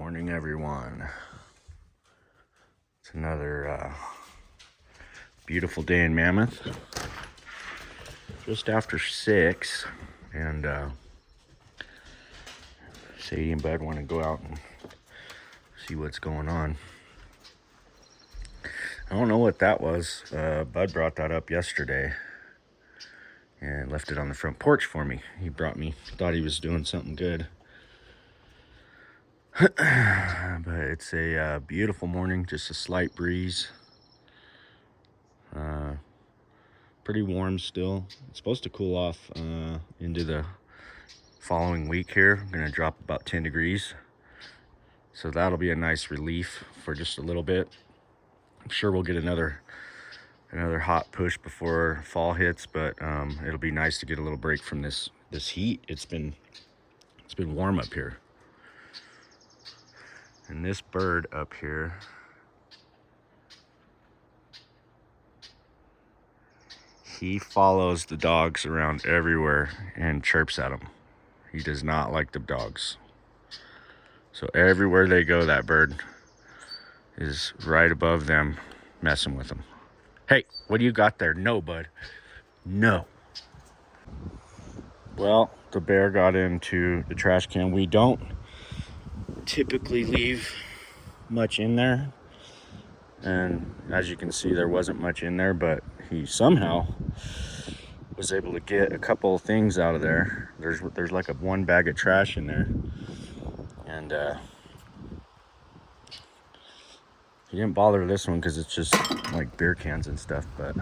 Morning, everyone. It's another beautiful day in Mammoth. Just after 6, and Sadie and Bud want to go out and see what's going on. I don't know what that was. Bud brought that up yesterday and left it on the front porch for me. He thought he was doing something good. But it's a beautiful morning, just a slight breeze. Pretty warm still. It's supposed to cool off into the following week here. I'm gonna drop about 10 degrees. So that'll be a nice relief for just a little bit. I'm sure we'll get another hot push before fall hits, but it'll be nice to get a little break from this heat. It's been warm up here. And this bird up here, he follows the dogs around everywhere and chirps at them. He does not like the dogs. So everywhere they go, that bird is right above them, messing with them. Hey, what do you got there? No, bud. No. Well, the bear got into the trash can. We don't typically leave much in there. And as you can see, there wasn't much in there, but he somehow was able to get a couple of things out of there. There's like one bag of trash in there. And he didn't bother this one because it's just like beer cans and stuff, but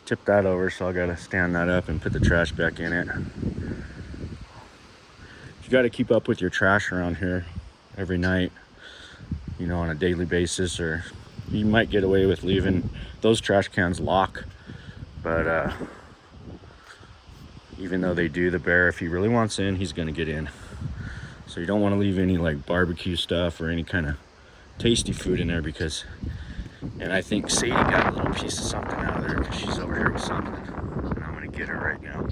tipped that over, so I gotta stand that up and put the trash back in it. You gotta keep up with your trash around here every night, you know, on a daily basis, or you might get away with leaving those trash cans lock. But even though they do, the bear, if he really wants in, he's gonna get in. So you don't want to leave any like barbecue stuff or any kind of tasty food in there, because, and I think Sadie got a little piece of something out of there because she's over here with something, and I'm gonna get her right now.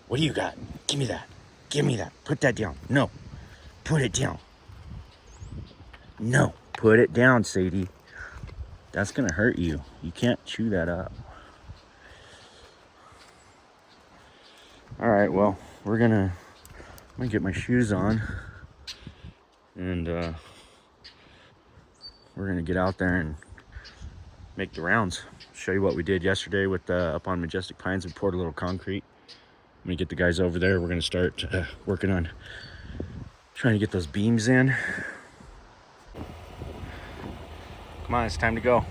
What do you got? Give me that. Give me that. Put that down. No. Put it down. No. Put it down, Sadie. That's gonna hurt you. You can't chew that up. All right, well, I'm gonna get my shoes on, and we're gonna get out there and make the rounds. Show you what we did yesterday with up on Majestic Pines. We poured a little concrete. I'm gonna get the guys over there. We're gonna start working on trying to get those beams in. Come on, it's time to go.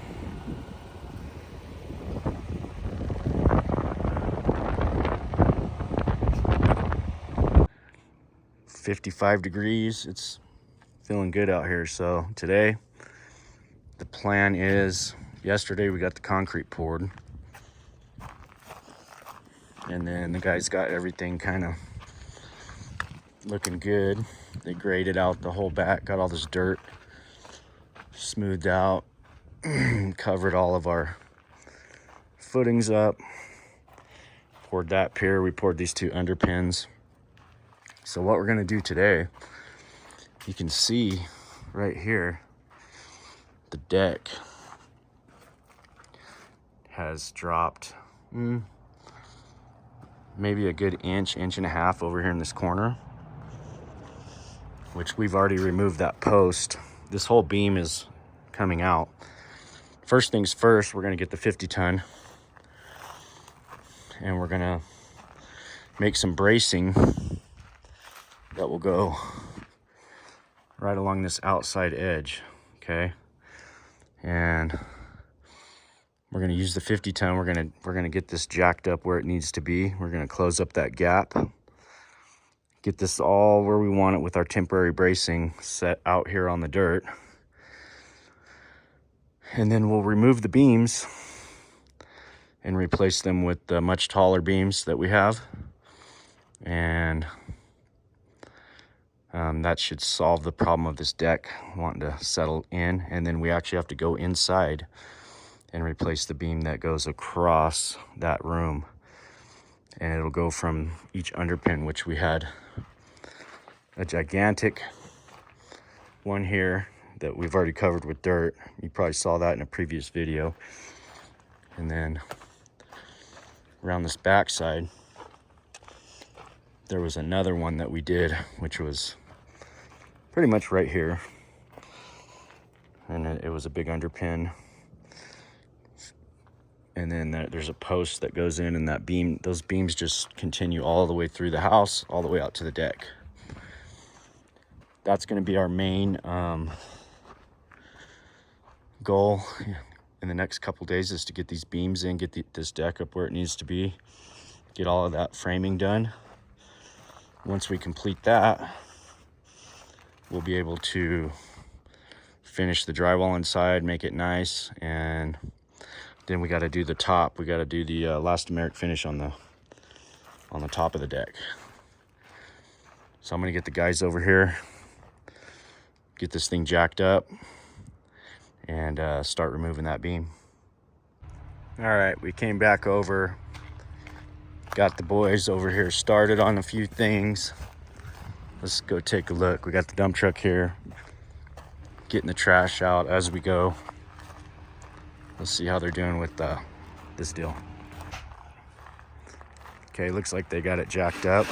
$55 degrees. It's feeling good out here. So today, the plan is, yesterday we got the concrete poured, and then the guys got everything kind of looking good. They graded out the whole back, got all this dirt smoothed out, covered all of our footings up, poured that pier, we poured these 2 underpins. So what we're gonna do today, you can see right here, the deck has dropped maybe a good inch and a half over here in this corner, which we've already removed that post. This whole beam is coming out. First things first, we're gonna get the 50-ton, and we're gonna make some bracing that will go right along this outside edge, okay? And we're gonna use the 50-ton. We're gonna get this jacked up where it needs to be. We're gonna close up that gap, get this all where we want it with our temporary bracing set out here on the dirt. And then we'll remove the beams and replace them with the much taller beams that we have. And that should solve the problem of this deck wanting to settle in. And then we actually have to go inside and replace the beam that goes across that room. and it'll go from each underpin, which we had a gigantic one here that we've already covered with dirt. You probably saw that in a previous video. And then around this back side, there was another one that we did, which was pretty much right here. And it was a big underpin. And then there's a post that goes in, and that beam, those beams just continue all the way through the house, all the way out to the deck. That's going to be our main goal in the next couple days, is to get these beams in, get this deck up where it needs to be, get all of that framing done. Once we complete that, we'll be able to finish the drywall inside, make it nice, and then we got to do the top. We got to do the elastomeric finish on the top of the deck. So I'm gonna get the guys over here, get this thing jacked up, and start removing that beam. All right, we came back over, got the boys over here started on a few things. Let's go take a look. We got the dump truck here, getting the trash out as we go. Let's see how they're doing with this deal. Okay, looks like they got it jacked up.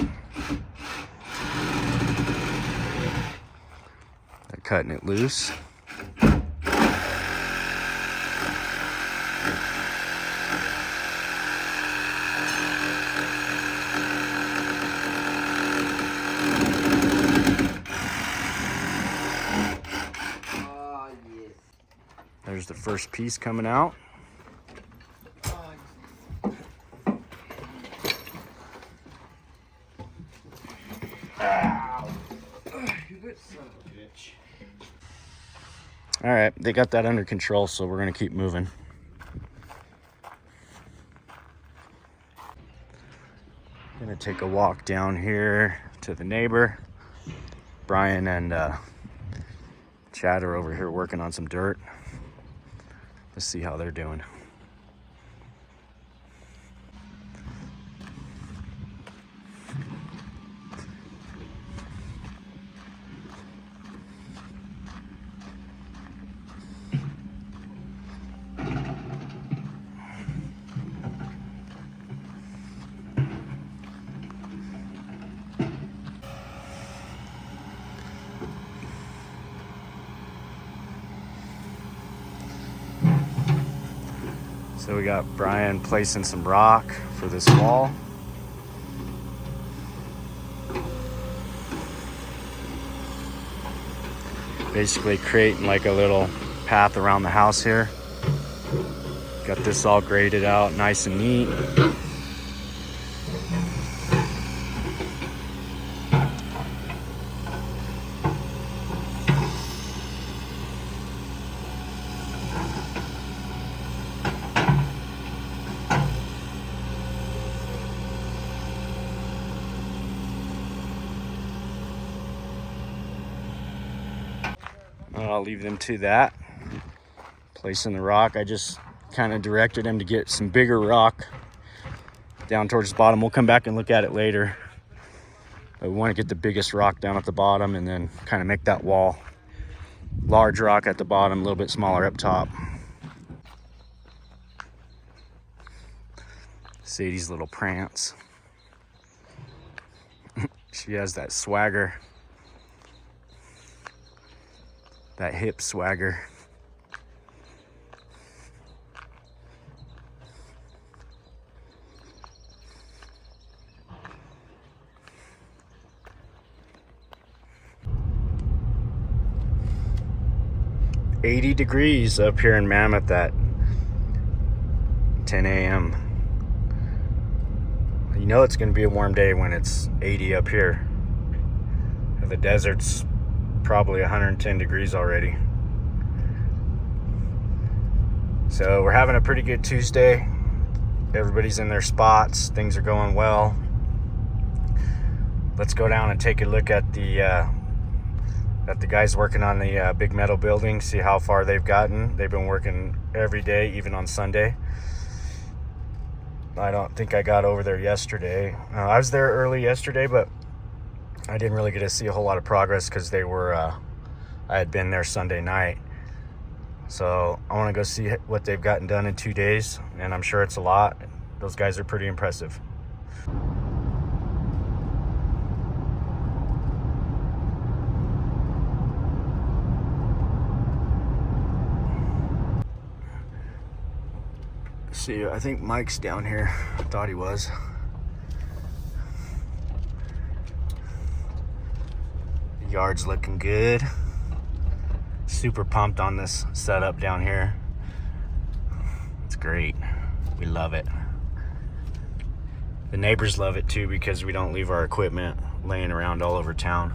They're cutting it loose. There's the first piece coming out. All right, they got that under control, so we're gonna keep moving. Gonna take a walk down here to the neighbor. Brian and Chad are over here working on some dirt. Let's see how they're doing. So we got Brian placing some rock for this wall. Basically creating like a little path around the house here. Got this all graded out nice and neat. I'll leave them to that. Placing the rock, I just kind of directed him to get some bigger rock down towards the bottom. We'll come back and look at it later. But we want to get the biggest rock down at the bottom and then kind of make that wall. Large rock at the bottom, a little bit smaller up top. Sadie's little prance. She has that swagger. That hip swagger. $80 degrees up here in Mammoth at 10 a.m. You know it's going to be a warm day when it's 80 up here. The desert's probably 110 degrees already. So we're having a pretty good Tuesday. Everybody's in their spots. Things are going well. Let's go down and take a look at the guys working on the big metal building, see how far they've gotten. They've been working every day, even on Sunday. I don't think I got over there yesterday. I was there early yesterday, but I didn't really get to see a whole lot of progress because I had been there Sunday night. So I want to go see what they've gotten done in 2 days, and I'm sure it's a lot. Those guys are pretty impressive. See, I think Mike's down here. I thought he was. The yard's looking good. Super pumped on this setup down here. It's great. We love it. The neighbors love it too because we don't leave our equipment laying around all over town.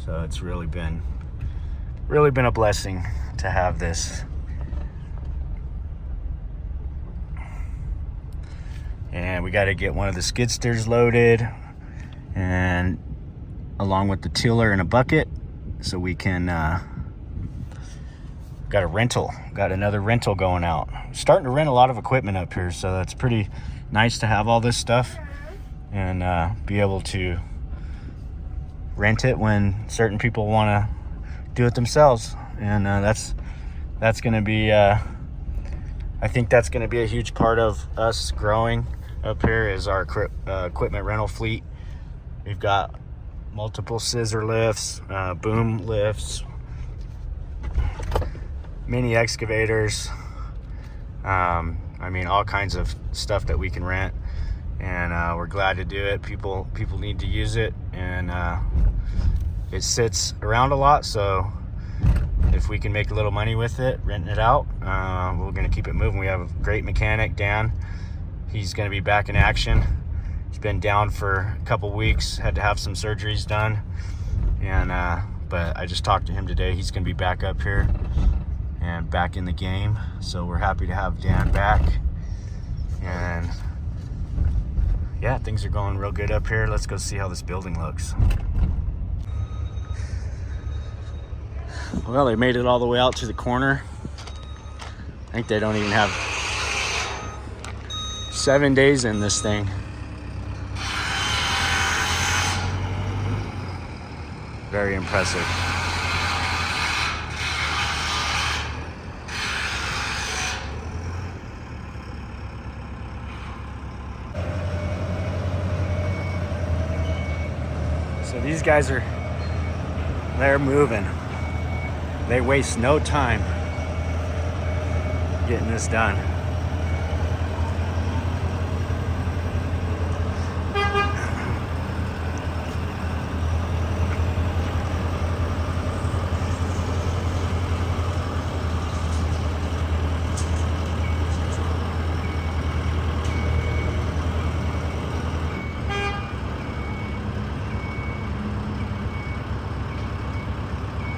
So it's really been a blessing to have this. And we got to get one of the skid steers loaded, and along with the tiller and a bucket, so we can got another rental going out. Starting to rent a lot of equipment up here, so that's pretty nice to have all this stuff and be able to rent it when certain people want to do it themselves. And that's going to be I think that's going to be a huge part of us growing up here is our equipment rental fleet. We've got multiple scissor lifts, boom lifts, mini excavators. I mean, all kinds of stuff that we can rent, and we're glad to do it. People need to use it, and it sits around a lot, so if we can make a little money with it, renting it out, we're going to keep it moving. We have a great mechanic, Dan. He's going to be back in action. He's been down for a couple weeks, had to have some surgeries done, and but I just talked to him today. He's going to be back up here and back in the game, so we're happy to have Dan back. And yeah, things are going real good up here. Let's go see how this building looks. Well, they made it all the way out to the corner. I think they don't even have 7 days in this thing. Very impressive. So these guys they're moving. They waste no time getting this done.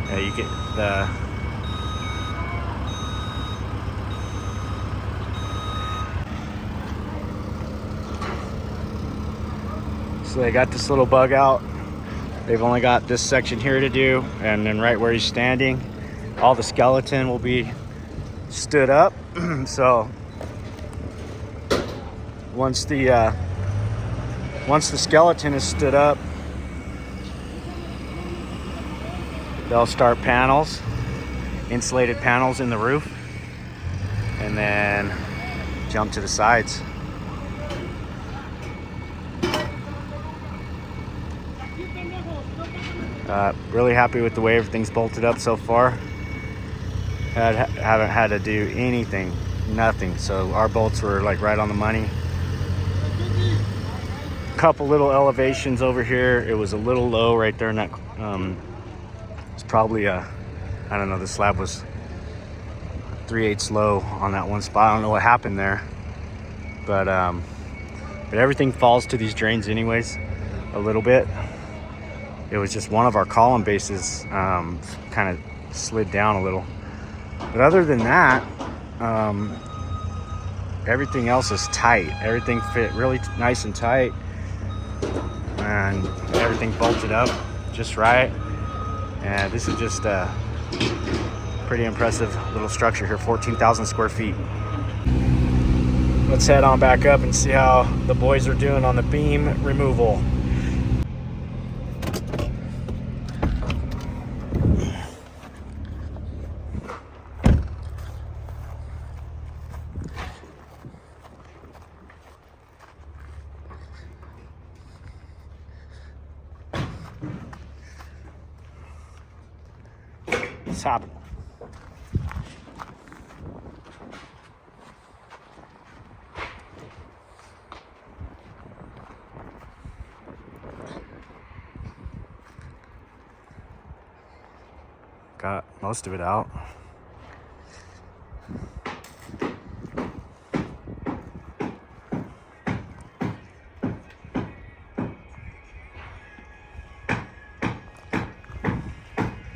Yeah, you get so they got this little bug out. They've only got this section here to do, and then right where he's standing, all the skeleton will be stood up. So once the skeleton is stood up, they'll start panels, insulated panels in the roof, and then jump to the sides. Really happy with the way everything's bolted up so far. Haven't had to do anything, nothing. So our bolts were like right on the money. Couple little elevations over here. It was a little low right there in that. It's probably I don't know. The slab was 3/8 low on that one spot. I don't know what happened there, but everything falls to these drains anyways, a little bit. It was just one of our column bases kind of slid down a little. But other than that, everything else is tight. Everything fit really nice and tight, and everything bolted up just right. And this is just a pretty impressive little structure here, 14,000 square feet. let's head on back up and see how the boys are doing on the beam removal. What's happening? Got most of it out.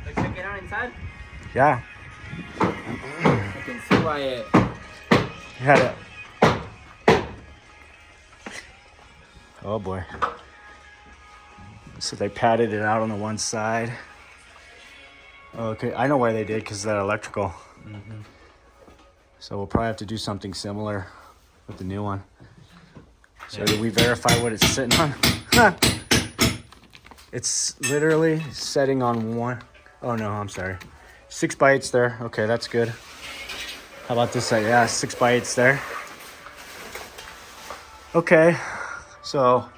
Let's check it out inside. Yeah. I can see why it. You had it. Oh boy. So they padded it out on the one side. Okay, I know why they did, because that electrical. So we'll probably have to do something similar with the new one. So did we verify what it's sitting on? It's literally setting on one. Oh no, I'm sorry. 6 by 8's there. Okay, that's good. How about this side? Yeah, 6 by 8's there. Okay, so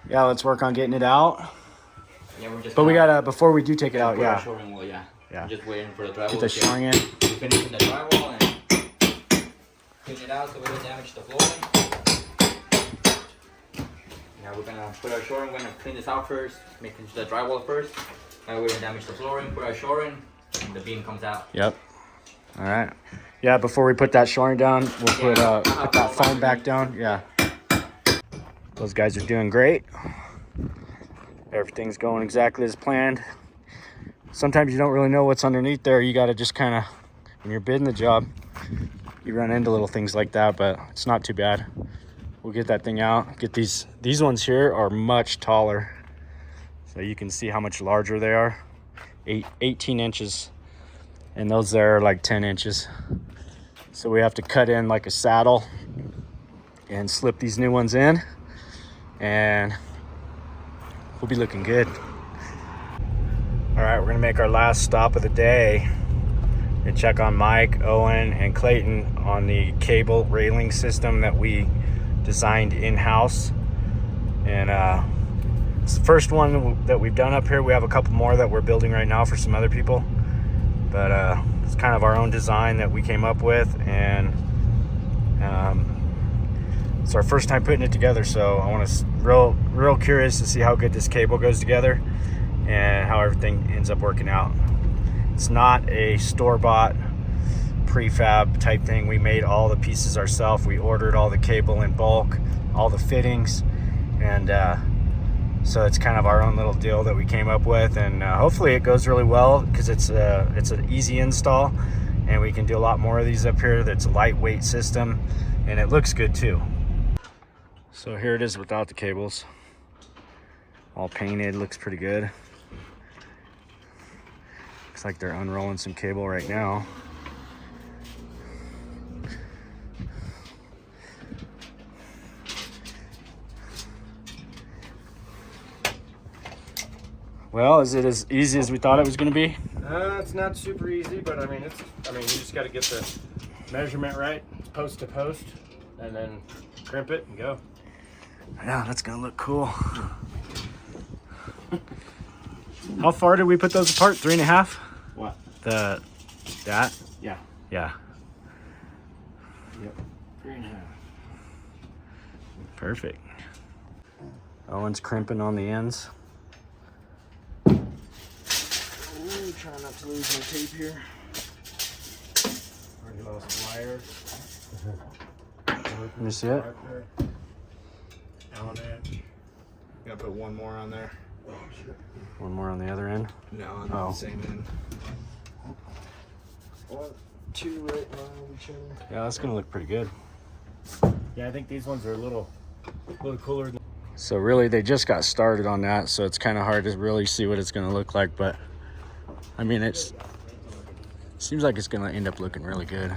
yeah, let's work on getting it out. Yeah, we're just. But we gotta, before we do take it out, put our yeah. shoring wall, yeah. Yeah. We're just waiting for the drywall. Get the shoring in. We're finishing the drywall and clean it out so we don't damage the flooring. Now we're gonna put our shoring. We're gonna clean this out first, making the drywall first. Now we don't damage the flooring. Put our shoring, and the beam comes out. Yep. All right. Yeah, before we put that shoring down, we'll put that foam back down. Yeah. Those guys are doing great. Everything's going exactly as planned. Sometimes you don't really know what's underneath there. You got to just kind of, when you're bidding the job, you run into little things like that, but it's not too bad. We'll get that thing out. Get these ones here are much taller. So you can see how much larger they are. 18 inches. And those there are like 10 inches. So we have to cut in like a saddle and slip these new ones in. And we'll be looking good. All right, we're gonna make our last stop of the day and check on Mike, Owen, and Clayton on the cable railing system that we designed in-house. And it's the first one that we've done up here. We have a couple more that we're building right now for some other people. But it's kind of our own design that we came up with, and it's our first time putting it together, so I want to real curious to see how good this cable goes together and how everything ends up working out. It's not a store-bought prefab type thing. We made all the pieces ourselves. We ordered all the cable in bulk, all the fittings, and so it's kind of our own little deal that we came up with, and hopefully it goes really well, because it's an easy install, and we can do a lot more of these up here. That's a lightweight system, and it looks good too. So here it is without the cables. All painted, looks pretty good. Looks like they're unrolling some cable right now. Well, is it as easy as we thought it was going to be? It's not super easy, but I mean, you just got to get the measurement right, post to post, and then crimp it and go. Yeah, that's going to look cool. How far did we put those apart? 3.5? What? That? Yeah. Yeah. Yep. 3.5. Perfect. Owen's crimping on the ends. Ooh, trying not to lose my tape here. Already lost wires. Let me see it. On it. Gotta put one more on there. One more on the other end. No, on Oh. the same end. 1, 2 right behind each other. Yeah, that's gonna look pretty good. Yeah, I think these ones are a little cooler than. So really, they just got started on that, so it's kind of hard to really see what it's gonna look like. But I mean, it seems like it's gonna end up looking really good.